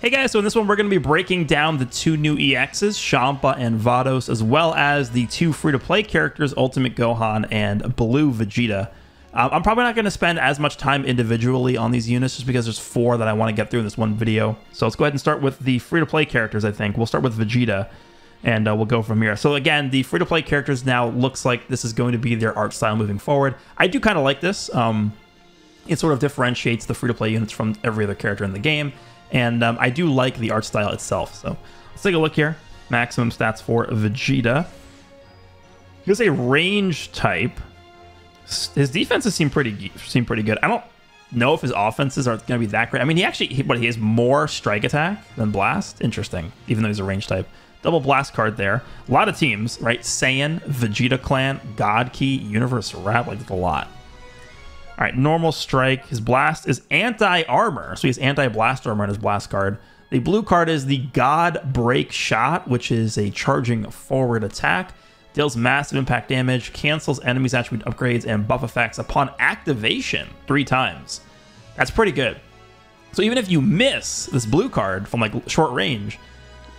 Hey guys, so in this one we're going to be breaking down the two new EXs, CHAMPA and VADOS, as well as the two free-to-play characters, Ultimate Gohan and Blue Vegeta. I'm probably not going to spend as much time individually on these units just because there's 4 that I want to get through in this one video. So let's go ahead and start with the free-to-play characters, I think. We'll start with Vegeta, and we'll go from here. So again, the free-to-play characters now looks like this is going to be their art style moving forward. I do kind of like this. It sort of differentiates the free-to-play units from every other character in the game. And I do like the art style itself. So let's take a look here. Maximum stats for Vegeta. He's a range type. His defenses seem pretty good. I don't know if his offenses are going to be that great. I mean, he has more strike attack than blast. Interesting, even though he's a range type. Double blast card there. A lot of teams, right? Saiyan, Vegeta Clan, God Key, Universe Rap. Like, that's a lot. All right, normal strike. His blast is anti-armor, so he has anti-blast armor on his blast card. The blue card is the God Break Shot, which is a charging forward attack. Deals massive impact damage, cancels enemies' attribute upgrades and buff effects upon activation 3 times. That's pretty good. So even if you miss this blue card from like short range,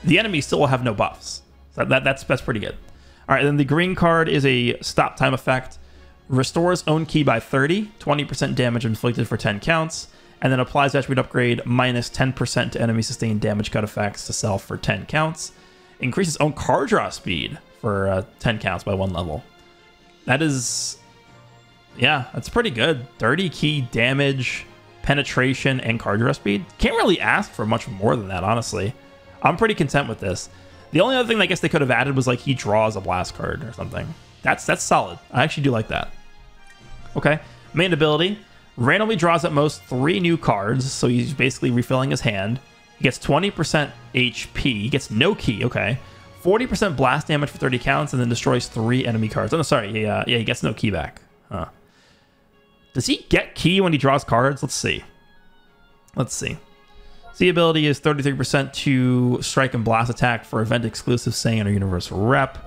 the enemy still will have no buffs. So that's pretty good. All right, then the green card is a stop time effect. Restores own key by 30, 20% damage inflicted for 10 counts, and then applies attribute upgrade minus 10% to enemy sustained damage cut effects to self for 10 counts. Increases own card draw speed for 10 counts by 1 level. That is, yeah, that's pretty good. 30 key damage, penetration, and card draw speed. Can't really ask for much more than that, honestly. I'm pretty content with this. The only other thing I guess they could have added was like he draws a blast card or something. That's solid. I actually do like that. Okay, main ability, randomly draws at most 3 new cards, so he's basically refilling his hand. He gets 20% HP, he gets no key, okay. 40% blast damage for 30 counts, and then destroys 3 enemy cards. Oh, no, sorry, yeah, he gets no key back. Huh. Does he get key when he draws cards? Let's see. The ability is 33% to strike and blast attack for event-exclusive Saiyan or Universal Rep.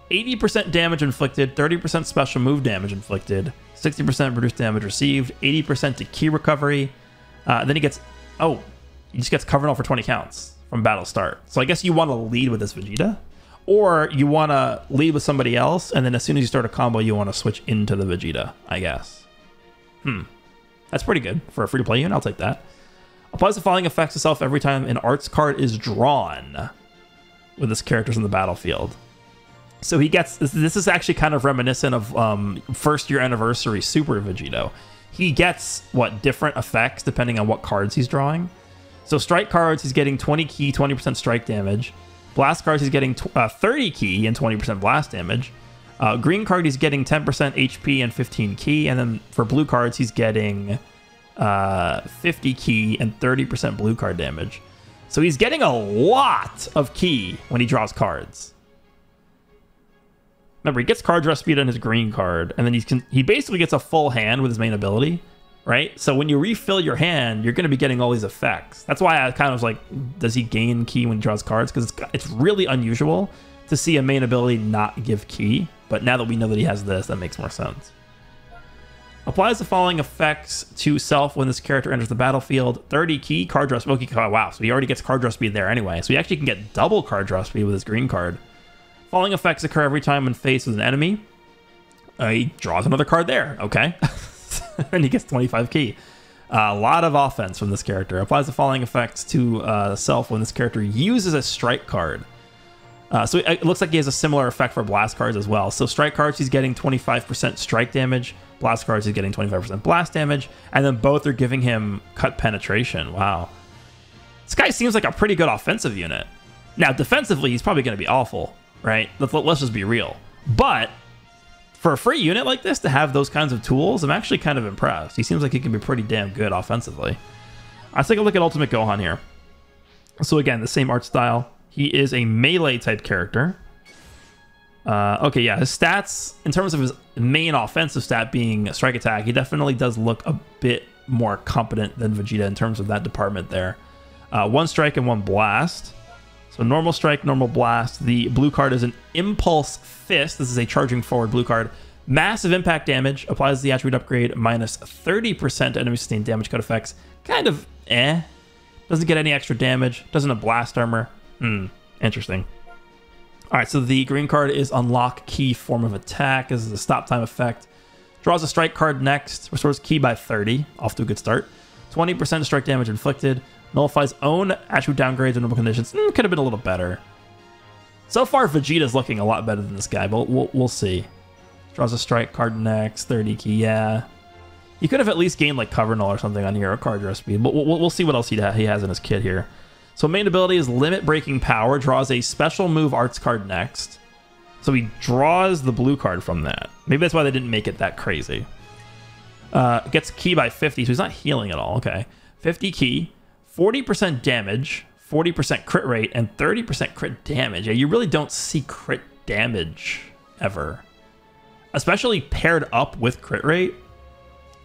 80% damage inflicted, 30% special move damage inflicted, 60% reduced damage received, 80% to key recovery. Then he gets, he just gets covered off for 20 counts from battle start. So I guess you want to lead with this Vegeta, or you want to lead with somebody else, and then as soon as you start a combo, you want to switch into the Vegeta, I guess. That's pretty good for a free-to-play unit. I'll take that. Applies the following effects to self every time an arts card is drawn with this character's in the battlefield. So he gets, this is actually kind of reminiscent of first year anniversary Super Vegeta. He gets, different effects depending on what cards he's drawing. So strike cards, he's getting 20 key, 20% strike damage. Blast cards, he's getting 30 key and 20% blast damage. Green card, he's getting 10% HP and 15 key. And then for blue cards, he's getting 50 key and 30% blue card damage. So he's getting a lot of key when he draws cards. Remember, he gets card draw speed on his green card, and then he basically gets a full hand with his main ability, right? So when you refill your hand, you're going to be getting all these effects. That's why I kind of was like, does he gain key when he draws cards? Because it's really unusual to see a main ability not give key, but now that we know that he has this, that makes more sense. Applies the following effects to self when this character enters the battlefield. 30 key, card draw speed. Oh, wow, so he already gets card draw speed there anyway. So he actually can get double card draw speed with his green card. Following effects occur every time when faced with an enemy. He draws another card there. Okay. And he gets 25 key. A lot of offense from this character. Applies the following effects to self when this character uses a strike card. So it looks like he has a similar effect for blast cards as well. So strike cards, he's getting 25% strike damage. Blast cards, he's getting 25% blast damage. And then both are giving him cut penetration. Wow. This guy seems like a pretty good offensive unit. Now, defensively, he's probably going to be awful. Right? Let's just be real. But for a free unit like this to have those kinds of tools, I'm actually kind of impressed. He seems like he can be pretty damn good offensively. Let's take a look at Ultimate Gohan here. So again, the same art style. He is a melee type character. Okay, yeah, his stats, in terms of his main offensive stat being strike attack, he definitely does look a bit more competent than Vegeta in terms of that department there. 1 strike and 1 blast. So normal strike, normal blast. The blue card is an Impulse Fist. This is a charging forward blue card. Massive impact damage. Applies the attribute upgrade minus 30% to enemy sustained damage cut effects. Kind of Doesn't get any extra damage. Doesn't have blast armor. Interesting. All right, so the green card is unlock key form of attack. This is a stop time effect. Draws a strike card next. Restores key by 30. Off to a good start. 20% strike damage inflicted. Nullifies own attribute downgrades and normal conditions. Could have been a little better. So far, Vegeta's looking a lot better than this guy, but we'll see. Draws a strike card next. 30 key, yeah. He could have at least gained like cover null or something on here, or card draw speed, but we'll see what else he has in his kit here. So main ability is limit breaking power. Draws a special move arts card next. So he draws the blue card from that. Maybe that's why they didn't make it that crazy. Gets key by 50, so he's not healing at all. Okay. 50 key, 40% damage, 40% crit rate, and 30% crit damage. Yeah, you really don't see crit damage ever. Especially paired up with crit rate.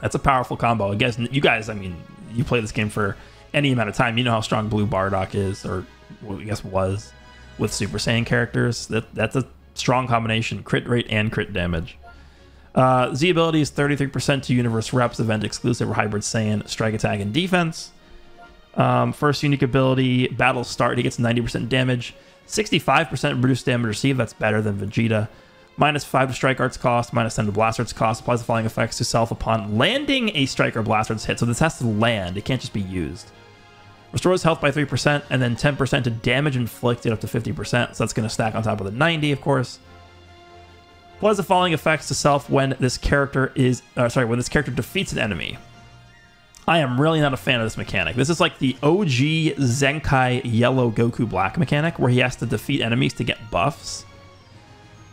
That's a powerful combo. I guess you guys, I mean, you play this game for any amount of time. You know how strong Blue Bardock is, or I guess was, with Super Saiyan characters. That's a strong combination. Crit rate and crit damage. Z ability is 33% to Universe Reps, event exclusive, or Hybrid Saiyan, strike attack, and defense. First unique ability, battle start, he gets 90% damage. 65% reduced damage received, that's better than Vegeta. -5 to strike arts cost, -10 to blast arts cost. Applies the following effects to self upon landing a strike or blast arts hit. So this has to land, it can't just be used. Restores health by 3%, and then 10% to damage inflicted up to 50%. So that's going to stack on top of the 90, of course. Applies the following effects to self when this character when this character defeats an enemy. I am really not a fan of this mechanic. This is like the OG Zenkai Yellow Goku Black mechanic, where he has to defeat enemies to get buffs.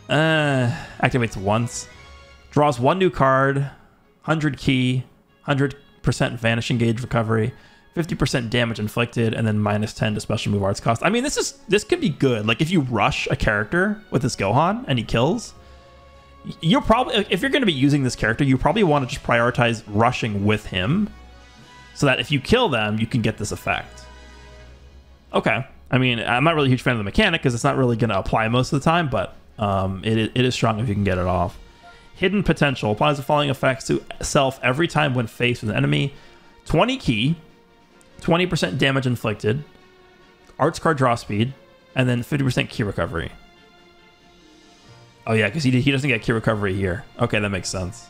Activates once. Draws one new card. 100 key. 100% vanishing gauge recovery. 50% damage inflicted, and then -10 to special move arts cost. I mean, this could be good. Like, if you rush a character with this Gohan and he kills, you're probably, if you're going to be using this character, you probably want to just prioritize rushing with him, so that if you kill them, you can get this effect. Okay. I mean, I'm not really a huge fan of the mechanic because it's not really going to apply most of the time, but it is strong if you can get it off. Hidden potential. Applies the following effects to self every time when faced with an enemy. 20 key, 20% damage inflicted, arts card draw speed, and then 50% key recovery. Oh yeah, because he doesn't get key recovery here. Okay, that makes sense.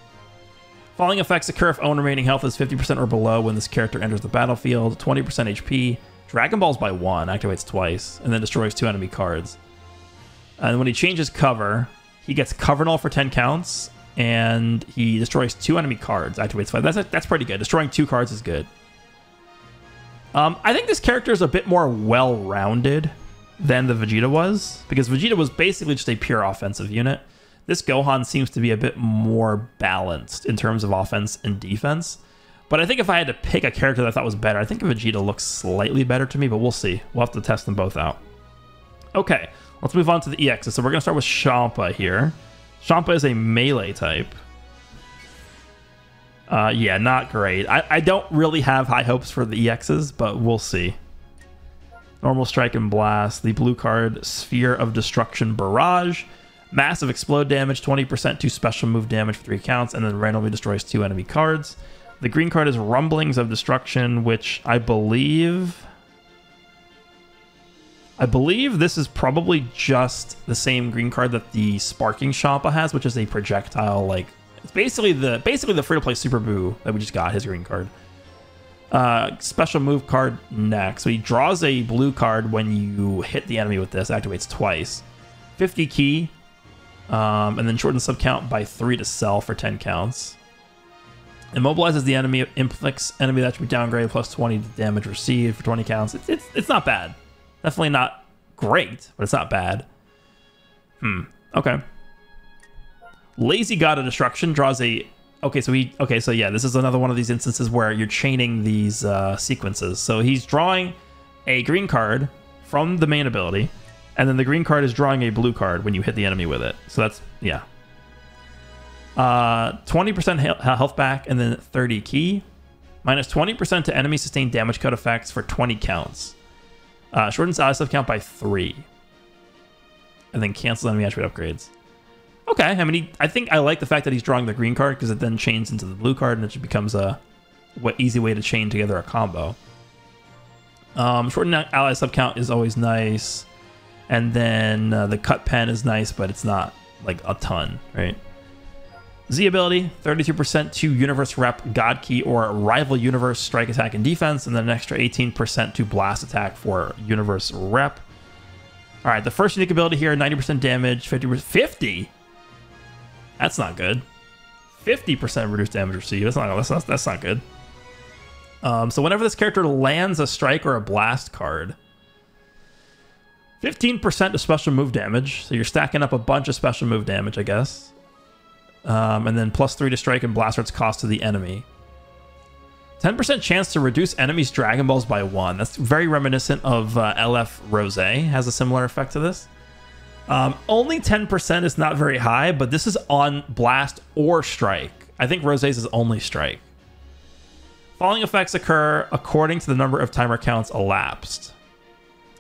Following effects occur if own remaining health is 50% or below when this character enters the battlefield. 20% HP. Dragon Balls by 1, activates twice, and then destroys 2 enemy cards. And when he changes cover, he gets cover null for 10 counts, and he destroys 2 enemy cards, activates 5. That's pretty good. Destroying 2 cards is good. I think this character is a bit more well-rounded than the Vegeta was, because Vegeta was basically just a pure offensive unit. This Gohan seems to be a bit more balanced in terms of offense and defense. But I think if I had to pick a character that I thought was better, I think Vegeta looks slightly better to me, but we'll see. We'll have to test them both out. Okay, let's move on to the EXs. So we're going to start with CHAMPA here. CHAMPA is a melee type. Yeah, not great. I don't really have high hopes for the EXs, but we'll see. Normal Strike and Blast. The blue card, Sphere of Destruction Barrage. Massive explode damage, 20% to special move damage for 3 counts, and then randomly destroys 2 enemy cards. The green card is Rumblings of Destruction, which I believe this is probably just the same green card that the Sparking CHAMPA has, which is a projectile, like, it's basically the free-to-play Super Boo that we just got, his green card. Special move card next. So he draws a blue card when you hit the enemy with this, activates twice. 50 key, and then shortens sub count by 3 to self for 10 counts. Immobilizes the enemy, inflicts enemy that should be downgraded plus 20 to damage received for 20 counts. It's not bad. Definitely not great, but it's not bad. Okay. Lazy God of Destruction draws a... Okay, so yeah, this is another one of these instances where you're chaining these sequences. So he's drawing a green card from the main ability, and then the green card is drawing a blue card when you hit the enemy with it. So that's, yeah. 20% health back, and then 30 key. Minus 20% to enemy sustained damage code effects for 20 counts. Shortens sub count by 3. And then cancel enemy attribute upgrades. Okay, I mean, I think I like the fact that he's drawing the green card, because it then chains into the blue card, and it just becomes a easy way to chain together a combo. Shorten ally sub count is always nice. And then the cut pen is nice, but it's not like a ton, right? Z ability, 32% to Universe Rep, God Key, or Rival Universe Strike Attack and Defense, and then an extra 18% to Blast Attack for Universe Rep. All right, the first unique ability here, 90% damage, 50%. 50? That's not good. 50% reduced damage received. That's not good. So whenever this character lands a strike or a blast card, 15% to special move damage. So you're stacking up a bunch of special move damage, I guess. And then +3 to strike and blast arts cost to the enemy. 10% chance to reduce enemies' Dragon Balls by 1. That's very reminiscent of LF Rose. Has a similar effect to this. Only 10% is not very high, but this is on blast or strike. I think Rose's is only strike. Following effects occur according to the number of timer counts elapsed.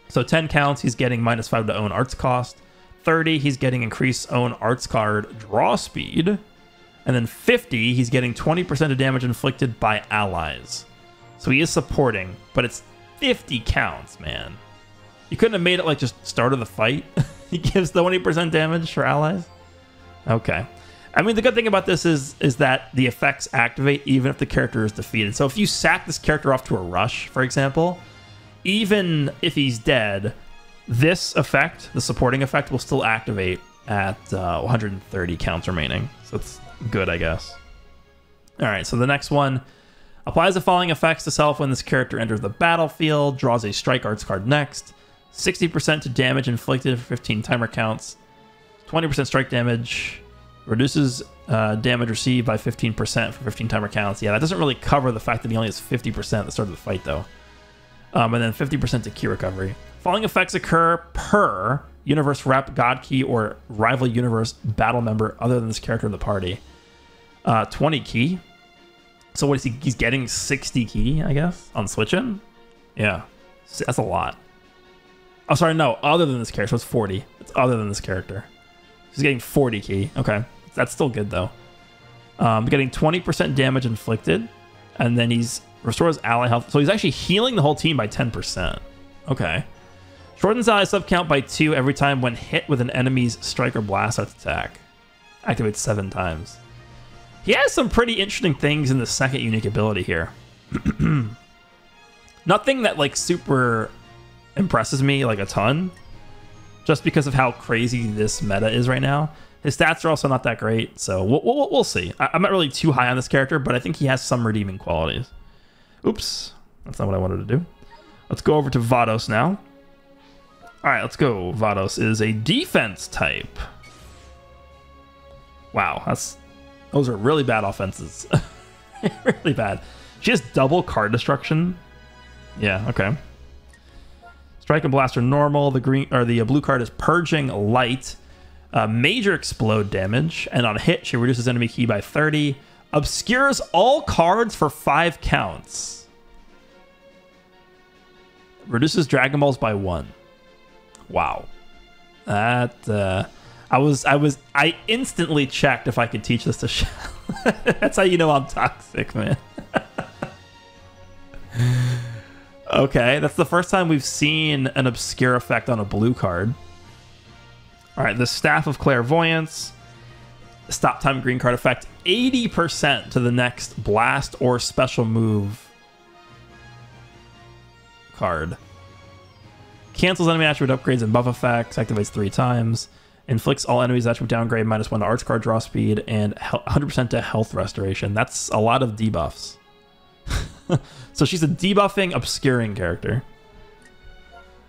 So 10 counts, he's getting -5 to own arts cost. 30, he's getting increased own arts card draw speed. And then 50, he's getting 20% of damage inflicted by allies. So he is supporting, but it's 50 counts, man. You couldn't have made it like just start of the fight. He gives 20% damage for allies. Okay. I mean, the good thing about this is that the effects activate even if the character is defeated. So if you sack this character off to a rush, for example, even if he's dead, this effect, the supporting effect, will still activate at 130 counts remaining. So it's good, I guess. All right, so the next one applies the following effects to self when this character enters the battlefield, draws a strike arts card next, 60% to damage inflicted for 15 timer counts, 20% strike damage, reduces damage received by 15% for 15 timer counts. Yeah, that doesn't really cover the fact that he only has 50% at the start of the fight, though. And then 50% to key recovery. Following effects occur per Universe Rep, God Key, or Rival Universe battle member other than this character in the party. 20 key. So what is he? He's getting 60 key, I guess, on switching? Yeah, that's a lot. Oh, sorry, no, other than this character, so it's 40. It's other than this character. He's getting 40 key. Okay, that's still good, though. Getting 20% damage inflicted, and then he's restores ally health. So he's actually healing the whole team by 10%. Okay. Shortens ally sub count by 2 every time when hit with an enemy's strike or blast attack. Activates 7 times. He has some pretty interesting things in the second unique ability here. Nothing that like super impresses me like a ton, just because of how crazy this meta is right now. His stats are also not that great, so we'll see. I'm not really too high on this character, but I think he has some redeeming qualities. Oops, that's not what I wanted to do. Let's go over to VADOS now. All right, let's go. VADOS is a defense type. Wow, those are really bad offenses. Really bad. She has double card destruction. Yeah, okay. Strike and blast are normal. The green or the blue card is purging light. Major explode damage, and on hit, she reduces enemy key by 30. Obscures all cards for 5 counts. Reduces Dragon Balls by 1. Wow. That I instantly checked if I could teach this to Shell. That's how you know I'm toxic, man. Okay, that's the first time we've seen an obscure effect on a blue card. All right, the Staff of Clairvoyance. Stop time green card effect. 80% to the next blast or special move card. Cancels enemy attribute upgrades and buff effects. Activates 3 times. Inflicts all enemies attribute downgrade -1 to arts card draw speed and 100% to health restoration. That's a lot of debuffs. So she's a debuffing, obscuring character.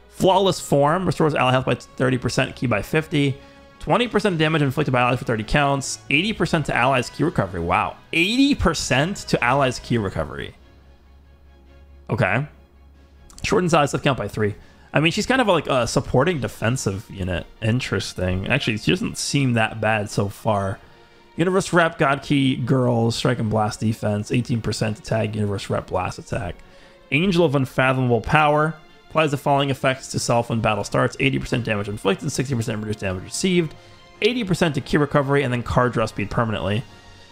Flawless Form. Restores ally health by 30%, key by 50. 20% damage inflicted by allies for 30 counts. 80% to allies key recovery. Wow. 80% to allies key recovery. Okay. Shortens allies lift count by 3. I mean, she's kind of like a supporting defensive unit. Interesting. Actually, she doesn't seem that bad so far. Universe Rep, God Key, Girls, Strike and Blast Defense, 18% to tag Universe Rep Blast Attack. Angel of Unfathomable Power. Applies the following effects to self when battle starts. 80% damage inflicted, 60% reduced damage received, 80% to key recovery, and then card draw speed permanently.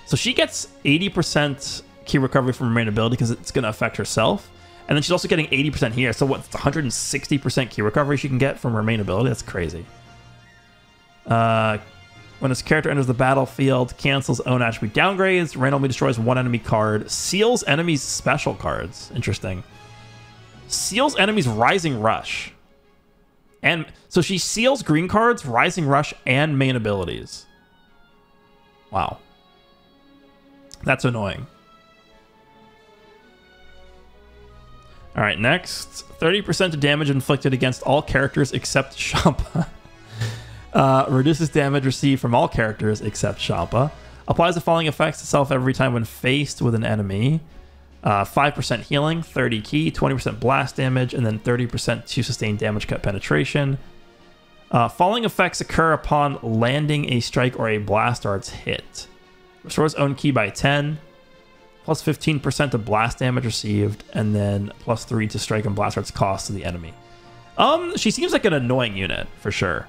So she gets 80% key recovery from her main ability because it's going to affect herself. And then she's also getting 80% here. So what's 160% key recovery she can get from her main ability? That's crazy. When this character enters the battlefield, cancels own attribute downgrades, randomly destroys one enemy card, seals enemies special cards. Interesting. Seals enemies Rising Rush. And so she seals green cards, Rising Rush, and main abilities. Wow. That's annoying. All right, next. 30% of damage inflicted against all characters except CHAMPA. Reduces damage received from all characters except CHAMPA. Applies the following effects to itself every time when faced with an enemy. 5% healing, 30 key, 20% blast damage, and then 30% to sustain damage cut penetration. Following effects occur upon landing a strike or a blast dart's hit. Restores own key by 10. Plus 15% of blast damage received, and then plus 3 to strike and blast dart's cost to the enemy. She seems like an annoying unit, for sure.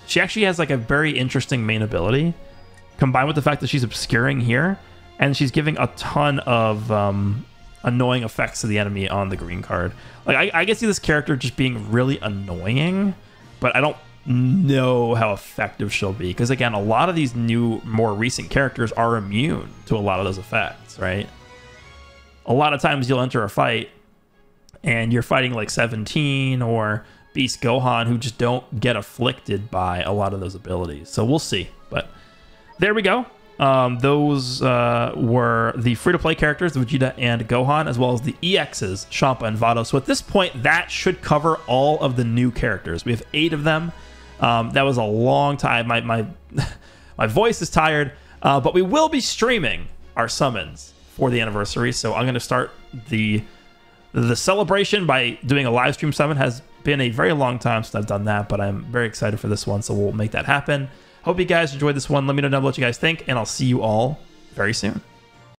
She actually has like a very interesting main ability, combined with the fact that she's obscuring here, and she's giving a ton of annoying effects to the enemy on the green card. Like I can see this character just being really annoying, but I don't know how effective she'll be, because again, a lot of these new, more recent characters are immune to a lot of those effects, right? A lot of times you'll enter a fight and you're fighting like 17 or Beast Gohan, who just don't get afflicted by a lot of those abilities. So we'll see. But there we go. Those were the free-to-play characters, Vegeta and Gohan, as well as the EXs, CHAMPA and VADOS. So at this point, that should cover all of the new characters. We have 8 of them. That was a long time. My voice is tired, but we will be streaming our summons for the anniversary. So I'm going to start the celebration by doing a live stream summon. Has been a very long time since I've done that, but I'm very excited for this one, so we'll make that happen. Hope you guys enjoyed this one. Let me know down below what you guys think, and I'll see you all very soon.